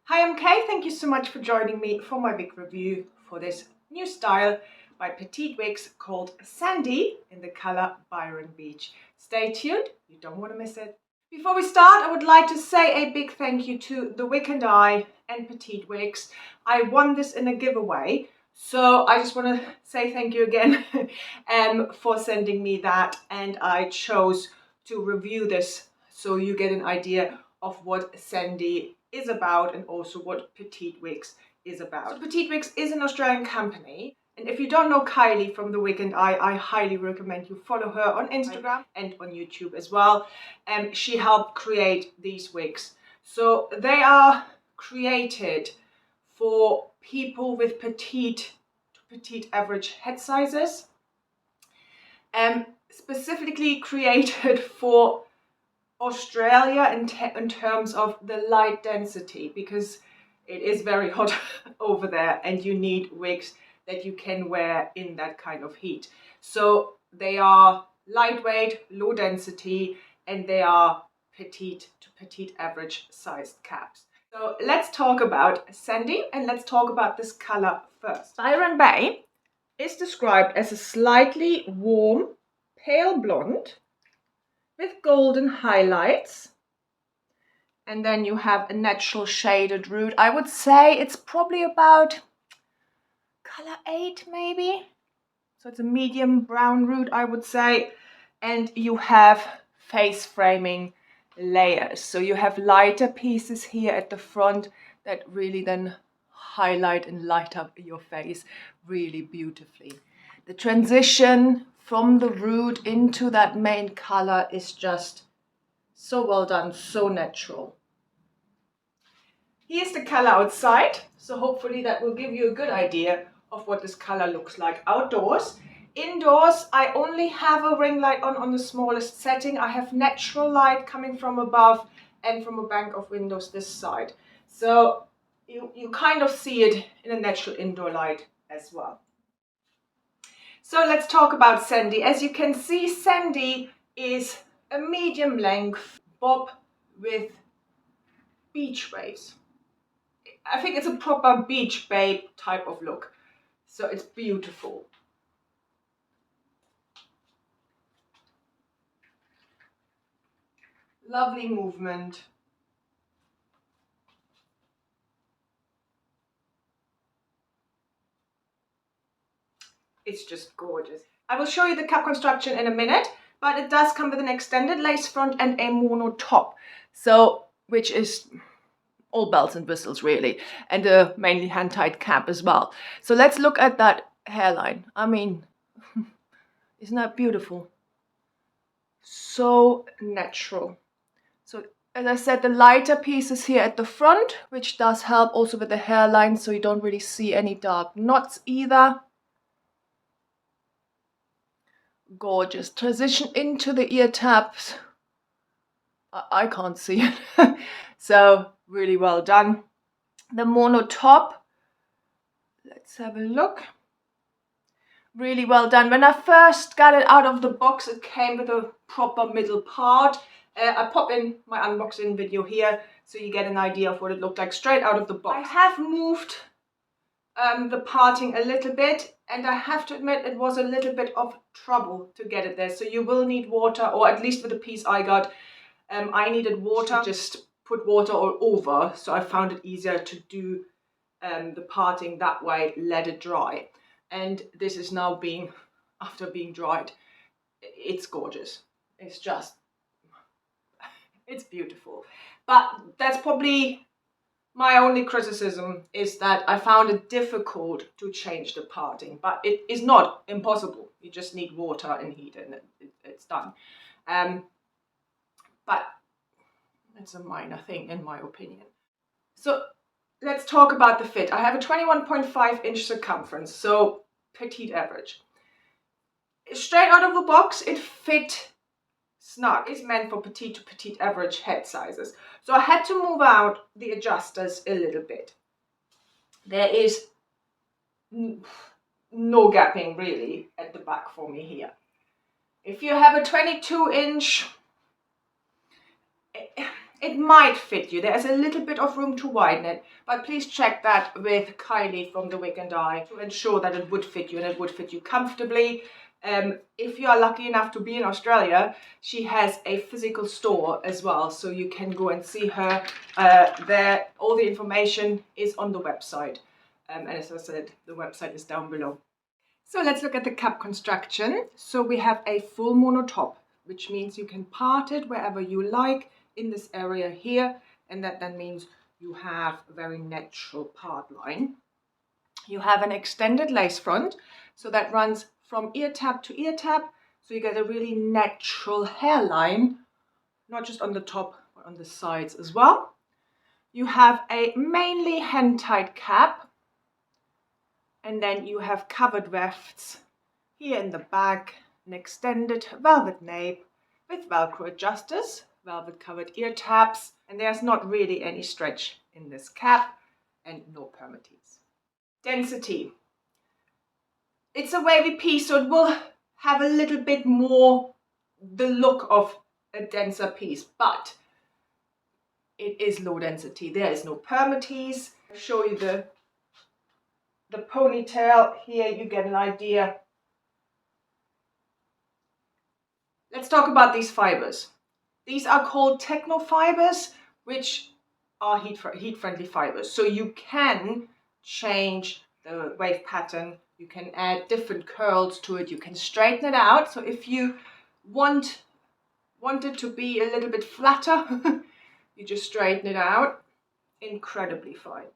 Hi, I'm Kay. Thank you so much for joining me for my wig review for this new style by Petite Wigs called Sandy in the color Byron Beach. Stay tuned, you don't want to miss it. Before we start, I would like to say a big thank you to The Wig and I and Petite Wigs. I won this in a giveaway, so I just want to say thank you again for sending me that, and I chose to review this so you get an idea of what Sandy is about and also what Petite Wigs is about. So Petite Wigs is an Australian company, and if you don't know Kylie from The Wig and I highly recommend you follow her on Instagram and on YouTube as well. She helped create these wigs. So they are created for people with petite to petite average head sizes, specifically created for Australia in terms of the light density, because it is very hot over there and you need wigs that you can wear in that kind of heat. So they are lightweight, low density, and they are petite to petite average sized caps. So let's talk about Sandy and let's talk about this color first. Byron Bay is described as a slightly warm, pale blonde with golden highlights, and then you have a natural shaded root. I would say it's probably about color 8 maybe, so it's a medium brown root, I would say. And you have face framing layers, so you have lighter pieces here at the front that really then highlight and light up your face really beautifully. The transition from the root into that main color is just so well done, so natural. Here's the color outside, so hopefully that will give you a good idea of what this color looks like outdoors. Indoors, I only have a ring light on the smallest setting. I have natural light coming from above and from a bank of windows this side. So you kind of see it in a natural indoor light as well. So let's talk about Sandy. As you can see, Sandy is a medium length bob with beach waves. I think it's a proper beach babe type of look. So it's beautiful. Lovely movement. It's just gorgeous. I will show you the cap construction in a minute, but it does come with an extended lace front and a mono top. So, which is all bells and whistles really, and a mainly hand-tied cap as well. So let's look at that hairline. I mean, isn't that beautiful? So natural. So as I said, the lighter pieces here at the front, which does help also with the hairline, so you don't really see any dark knots either. Gorgeous. Transition into the ear tabs. I can't see it. So really well done. The mono top. Let's have a look. Really well done. When I first got it out of the box, it came with a proper middle part. I pop in my unboxing video here so you get an idea of what it looked like straight out of the box. I have moved the parting a little bit, and I have to admit it was a little bit of trouble to get it there. So you will need water, or at least with the piece I got, I needed water. Just put water all over, so I found it easier to do the parting that way, let it dry. And this is now after being dried. It's gorgeous. It's just, it's beautiful. But that's probably my only criticism, is that I found it difficult to change the parting, but it is not impossible. You just need water and heat and it's done. But it's a minor thing in my opinion. So let's talk about the fit. I have a 21.5 inch circumference, so petite average. Straight out of the box, it fit snug. It's meant for petite to petite average head sizes. So I had to move out the adjusters a little bit. There is no gapping really at the back for me here. If you have a 22 inch, It might fit you. There's a little bit of room to widen it, but please check that with Kylie from The Wig and I to ensure that it would fit you and it would fit you comfortably. If you are lucky enough to be in Australia, she has a physical store as well, so you can go and see her there. All the information is on the website, and as I said, the website is down below. So let's look at the cap construction. So we have a full mono top, which means you can part it wherever you like in this area here, and that then means you have a very natural part line. You have an extended lace front, so that runs from ear tab to ear tab, so you get a really natural hairline, not just on the top, but on the sides as well. You have a mainly hand-tied cap, and then you have covered wefts here in the back, an extended velvet nape with Velcro adjusters, velvet covered ear tabs, and there's not really any stretch in this cap and no permatease. Density. It's a wavy piece, so it will have a little bit more the look of a denser piece, but it is low density. There is no permatease. I'll show you the ponytail. Here you get an idea. Let's talk about these fibers. These are called techno fibers, which are heat-friendly fibers. So you can change the wave pattern. You can add different curls to it. You can straighten it out. So if you want it to be a little bit flatter, you just straighten it out. Incredibly fine.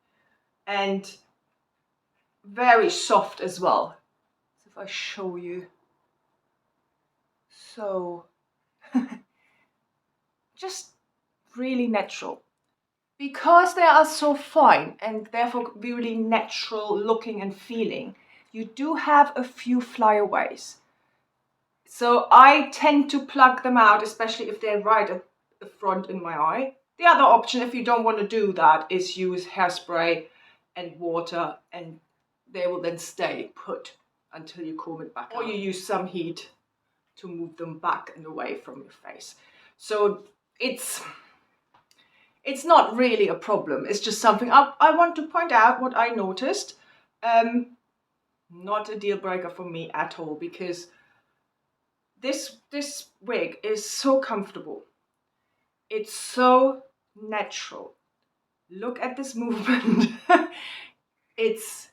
And very soft as well. So if I show you, so just really natural. Because they are so fine and therefore really natural looking and feeling, you do have a few flyaways. So I tend to plug them out, especially if they're right at the front in my eye. The other option, if you don't want to do that, is use hairspray and water, and they will then stay put until you comb it back out. Or you use some heat to move them back and away from your face. So it's not really a problem. It's just something I want to point out what I noticed. Not a deal breaker for me at all, because this wig is so comfortable. It's so natural. Look at this movement. It's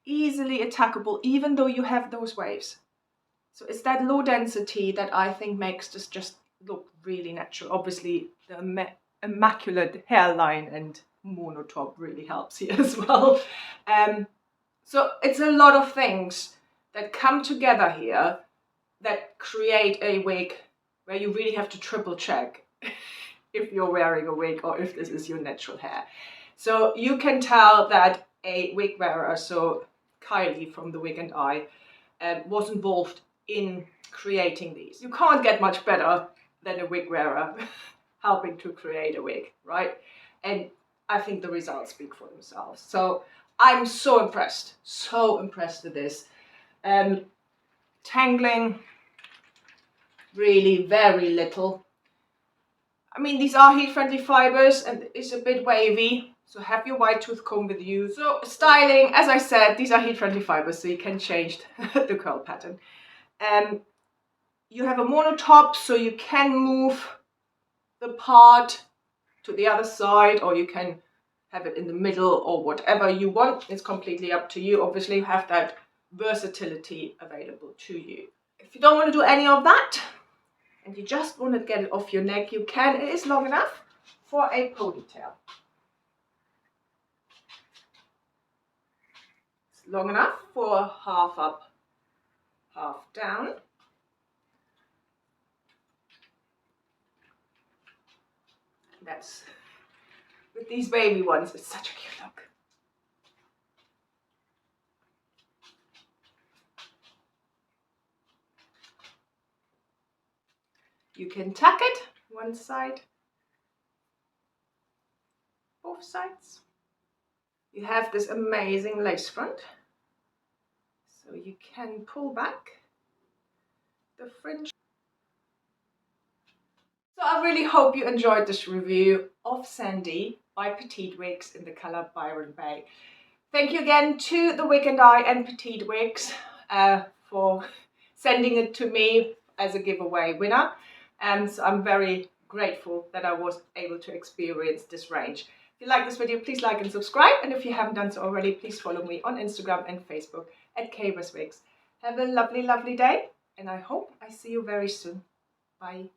easily attackable, even though you have those waves. So it's that low density that I think makes this just look really natural. Obviously, the immaculate hairline and mono top really helps here as well. So it's a lot of things that come together here that create a wig where you really have to triple check if you're wearing a wig or if this is your natural hair. So you can tell that a wig wearer, so Kylie from The Wig and I, was involved in creating these. You can't get much better than a wig wearer helping to create a wig, right? And I think the results speak for themselves. So I'm so impressed with this. Tangling, really very little. I mean, these are heat-friendly fibers and it's a bit wavy, so have your wide tooth comb with you. So styling, as I said, these are heat-friendly fibers, so you can change the curl pattern. You have a mono top, so you can move the part to the other side, or you can have it in the middle, or whatever you want. It's completely up to you. Obviously, you have that versatility available to you. If you don't want to do any of that, and you just want to get it off your neck, you can. It is long enough for a ponytail. It's long enough for half up, half down. That's, with these wavy ones, it's such a cute look. You can tuck it one side, both sides. You have this amazing lace front, so you can pull back the fringe I really hope you enjoyed this review of Sandy by Petite Wigs in the color Byron Bay. Thank you again to the Wig and I and Petite Wigs for sending it to me as a giveaway winner. And so I'm very grateful that I was able to experience this range. If you like this video, please like and subscribe. And if you haven't done so already, please follow me on Instagram and Facebook at Wigs. Have a lovely, lovely day. And I hope I see you very soon. Bye.